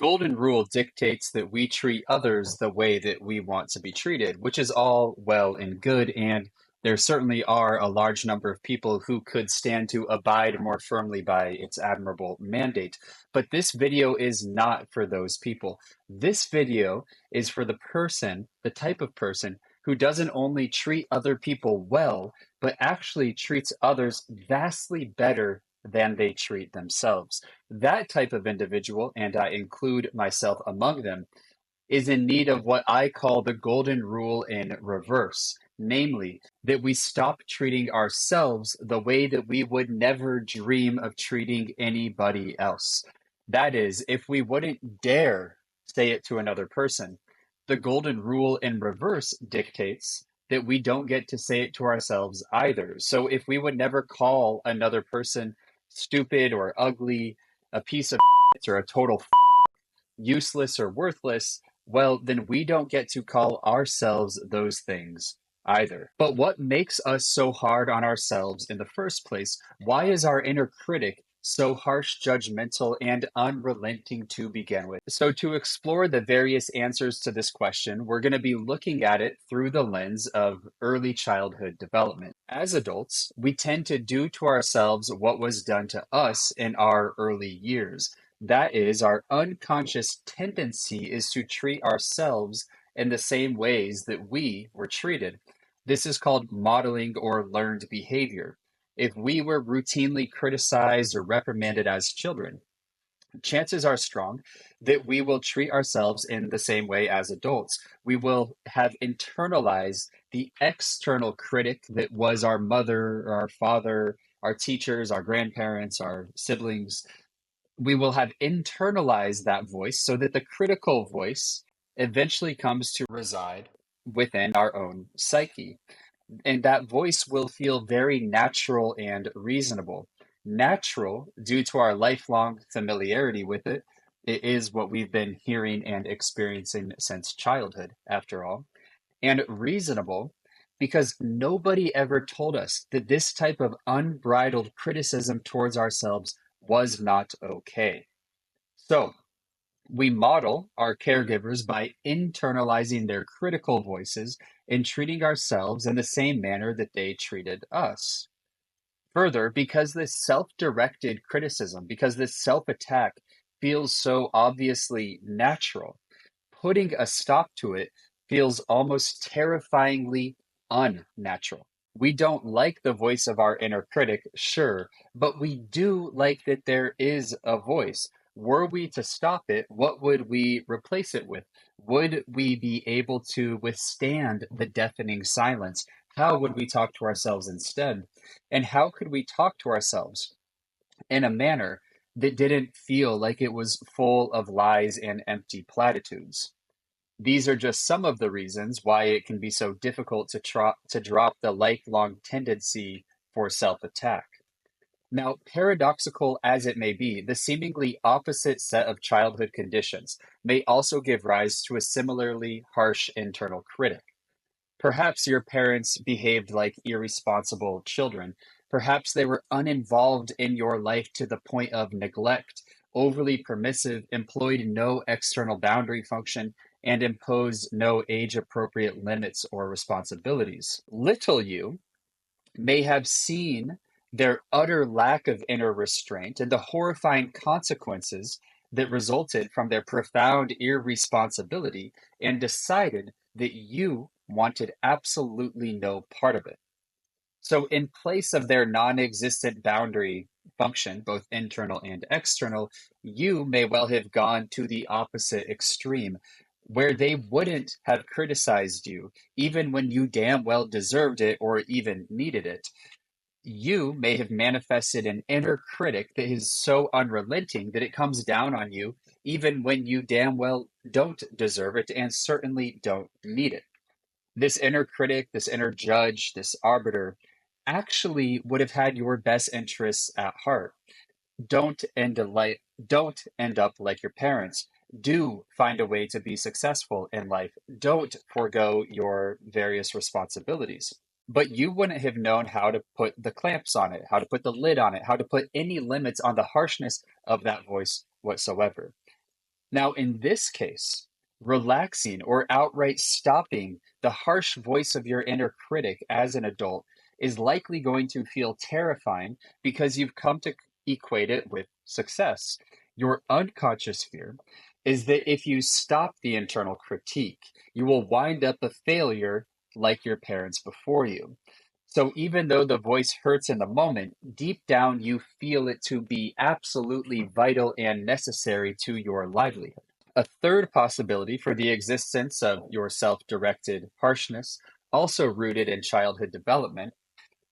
golden rule dictates that we treat others the way that we want to be treated, which is all well and good. And there certainly are a large number of people who could stand to abide more firmly by its admirable mandate. But this video is not for those people. This video is for the person, the type of person who doesn't only treat other people well, but actually treats others vastly better than they treat themselves. That type of individual, and I include myself among them, is in need of what I call the golden rule in reverse. Namely, that we stop treating ourselves the way that we would never dream of treating anybody else. That is, if we wouldn't dare say it to another person, the golden rule in reverse dictates that we don't get to say it to ourselves either. So if we would never call another person stupid or ugly, a piece of or a total useless or worthless, well, then we don't get to call ourselves those things either. But what makes us so hard on ourselves in the first place? Why is our inner critic so harsh, judgmental, and unrelenting to begin with? So, to explore the various answers to this question, we're going to be looking at it through the lens of early childhood development. As adults, we tend to do to ourselves what was done to us in our early years. That is, our unconscious tendency is to treat ourselves in the same ways that we were treated. This is called modeling or learned behavior. If we were routinely criticized or reprimanded as children, chances are strong that we will treat ourselves in the same way as adults. We will have internalized the external critic that was our mother, our father, our teachers, our grandparents, our siblings. We will have internalized that voice so that the critical voice eventually comes to reside within our own psyche. And that voice will feel very natural and reasonable. Natural due to our lifelong familiarity with it. It is what we've been hearing and experiencing since childhood, after all. And reasonable because nobody ever told us that this type of unbridled criticism towards ourselves was not okay. So, we model our caregivers by internalizing their critical voices and treating ourselves in the same manner that they treated us. Further, because this self-directed criticism, because this self-attack feels so obviously natural, putting a stop to it feels almost terrifyingly unnatural. We don't like the voice of our inner critic, sure, but we do like that there is a voice. Were we to stop it, what would we replace it with? Would we be able to withstand the deafening silence? How would we talk to ourselves instead? And how could we talk to ourselves in a manner that didn't feel like it was full of lies and empty platitudes? These are just some of the reasons why it can be so difficult to drop the lifelong tendency for self-attack. Now, paradoxical as it may be, the seemingly opposite set of childhood conditions may also give rise to a similarly harsh internal critic. Perhaps your parents behaved like irresponsible children. Perhaps they were uninvolved in your life to the point of neglect, overly permissive, employed no external boundary function, and imposed no age appropriate limits or responsibilities. Little you may have seen their utter lack of inner restraint and the horrifying consequences that resulted from their profound irresponsibility and decided that you wanted absolutely no part of it. So, in place of their non existent boundary function, both internal and external, you may well have gone to the opposite extreme, where they wouldn't have criticized you, even when you damn well deserved it or even needed it. You may have manifested an inner critic that is so unrelenting that it comes down on you, even when you damn well don't deserve it and certainly don't need it. This inner critic, this inner judge, this arbiter actually would have had your best interests at heart. Don't end up like your parents. Do find a way to be successful in life. Don't forego your various responsibilities. But you wouldn't have known how to put the clamps on it, how to put the lid on it, how to put any limits on the harshness of that voice whatsoever. Now, in this case, relaxing or outright stopping the harsh voice of your inner critic as an adult is likely going to feel terrifying because you've come to equate it with success. Your unconscious fear is that if you stop the internal critique, you will wind up a failure like your parents before you. So even though the voice hurts in the moment, deep down you feel it to be absolutely vital and necessary to your livelihood. A third possibility for the existence of your self directed harshness, also rooted in childhood development,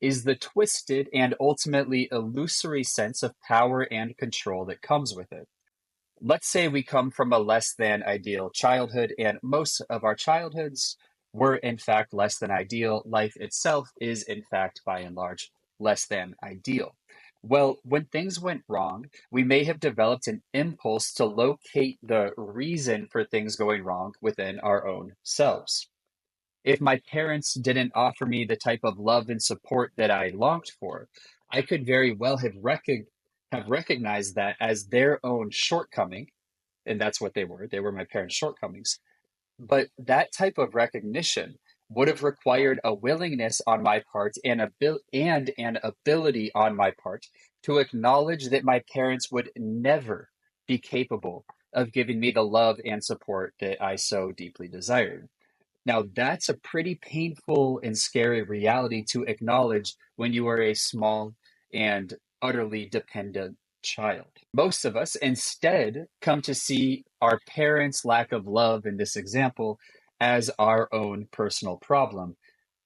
is the twisted and ultimately illusory sense of power and control that comes with it. Let's say we come from a less than ideal childhood, and most of our childhoods were, in fact, less than ideal. Life itself is, in fact, by and large, less than ideal. Well, when things went wrong, we may have developed an impulse to locate the reason for things going wrong within our own selves. If my parents didn't offer me the type of love and support that I longed for, I could very well have recognized that as their own shortcoming, and that's what they were. They were my parents' shortcomings. But that type of recognition would have required a willingness on my part and an ability on my part to acknowledge that my parents would never be capable of giving me the love and support that I so deeply desired. Now, that's a pretty painful and scary reality to acknowledge when you are a small and utterly dependent child. Most of us instead come to see our parents' lack of love in this example as our own personal problem.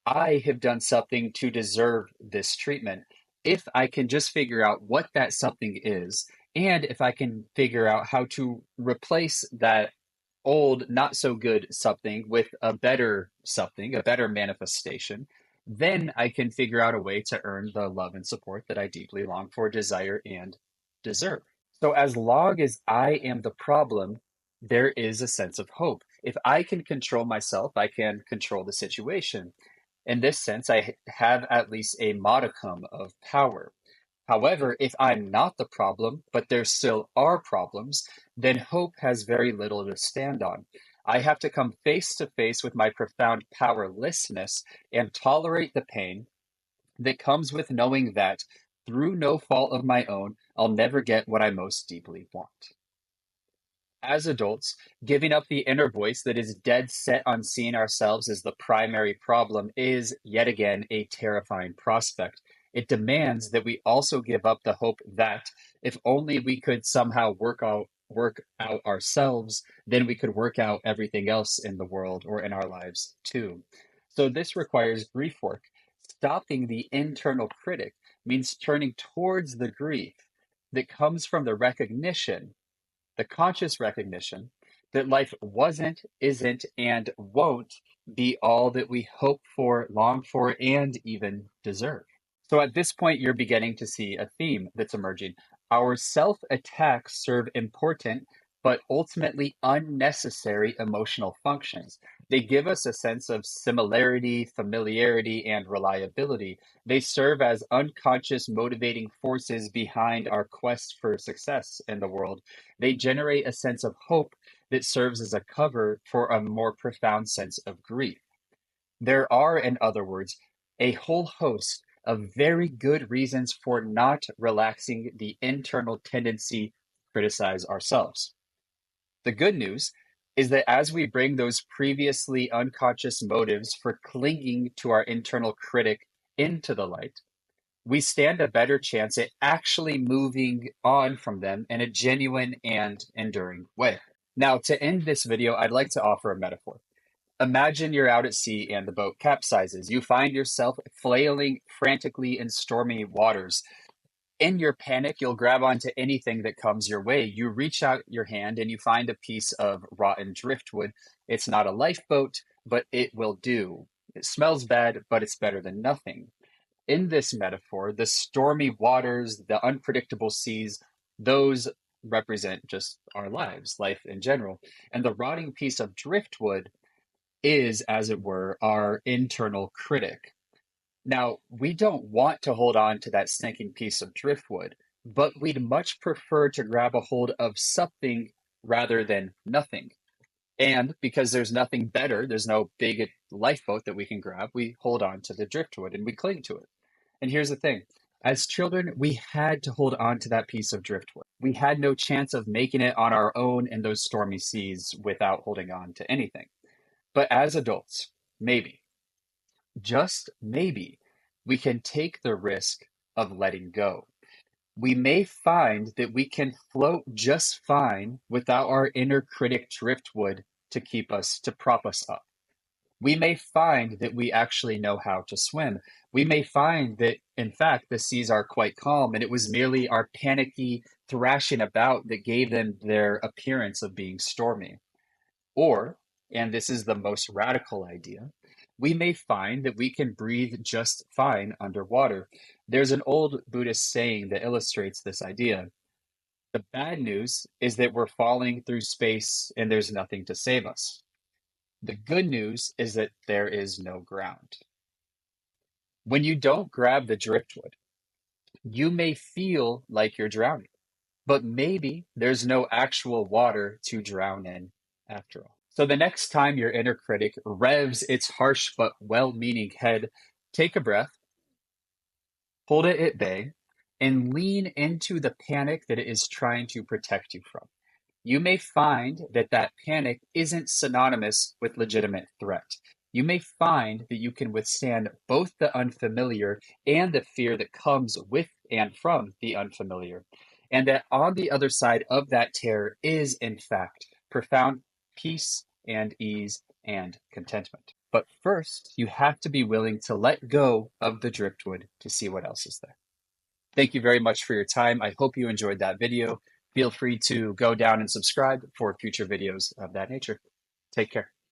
I have done something to deserve this treatment. If I can just figure out what that something is, and if I can figure out how to replace that old, not so good something with a better something, a better manifestation, then I can figure out a way to earn the love and support that I deeply long for, desire, and deserve. So, as long as I am the problem, there is a sense of hope. If I can control myself, I can control the situation. In this sense, I have at least a modicum of power. However, if I'm not the problem, but there still are problems, then hope has very little to stand on. I have to come face to face with my profound powerlessness and tolerate the pain that comes with knowing that, through no fault of my own, I'll never get what I most deeply want. As adults, giving up the inner voice that is dead set on seeing ourselves as the primary problem is, yet again, a terrifying prospect. It demands that we also give up the hope that, if only we could somehow work out ourselves, then we could work out everything else in the world or in our lives too. So this requires grief work. Stopping the internal critic means turning towards the grief that comes from the conscious recognition that life wasn't, isn't, and won't be all that we hope for, long for, and even deserve. So at this point, you're beginning to see a theme that's emerging. Our self attacks serve important but ultimately unnecessary emotional functions. They give us a sense of similarity, familiarity, and reliability. They serve as unconscious motivating forces behind our quest for success in the world. They generate a sense of hope that serves as a cover for a more profound sense of grief. There are, in other words, a whole host of very good reasons for not relaxing the internal tendency to criticize ourselves. The good news is that as we bring those previously unconscious motives for clinging to our internal critic into the light, we stand a better chance at actually moving on from them in a genuine and enduring way. Now, to end this video, I'd like to offer a metaphor. Imagine you're out at sea and the boat capsizes. You find yourself flailing frantically in stormy waters. In your panic, you'll grab onto anything that comes your way. You reach out your hand and you find a piece of rotten driftwood. It's not a lifeboat, but it will do. It smells bad, but it's better than nothing. In this metaphor, the stormy waters, the unpredictable seas, those represent just our lives, life in general. And the rotting piece of driftwood is, as it were, our internal critic. Now, we don't want to hold on to that stinking piece of driftwood, but we'd much prefer to grab a hold of something rather than nothing. And because there's nothing better, there's no big lifeboat that we can grab, we hold on to the driftwood and we cling to it. And here's the thing. As children, we had to hold on to that piece of driftwood. We had no chance of making it on our own in those stormy seas without holding on to anything. But as adults, maybe, just maybe, we can take the risk of letting go. We may find that we can float just fine without our inner critic driftwood to prop us up. We may find that we actually know how to swim. We may find that, in fact, the seas are quite calm and it was merely our panicky thrashing about that gave them their appearance of being stormy. Or, and this is the most radical idea, we may find that we can breathe just fine underwater. There's an old Buddhist saying that illustrates this idea. The bad news is that we're falling through space and there's nothing to save us. The good news is that there is no ground. When you don't grab the driftwood, you may feel like you're drowning, but maybe there's no actual water to drown in after all. So the next time your inner critic revs its harsh but well meaning head, take a breath, hold it at bay, and lean into the panic that it is trying to protect you from. You may find that that panic isn't synonymous with legitimate threat. You may find that you can withstand both the unfamiliar and the fear that comes with and from the unfamiliar. And that on the other side of that terror is, in fact, profound peace and ease and contentment. But first, you have to be willing to let go of the driftwood to see what else is there. Thank you very much for your time. I hope you enjoyed that video. Feel free to go down and subscribe for future videos of that nature. Take care.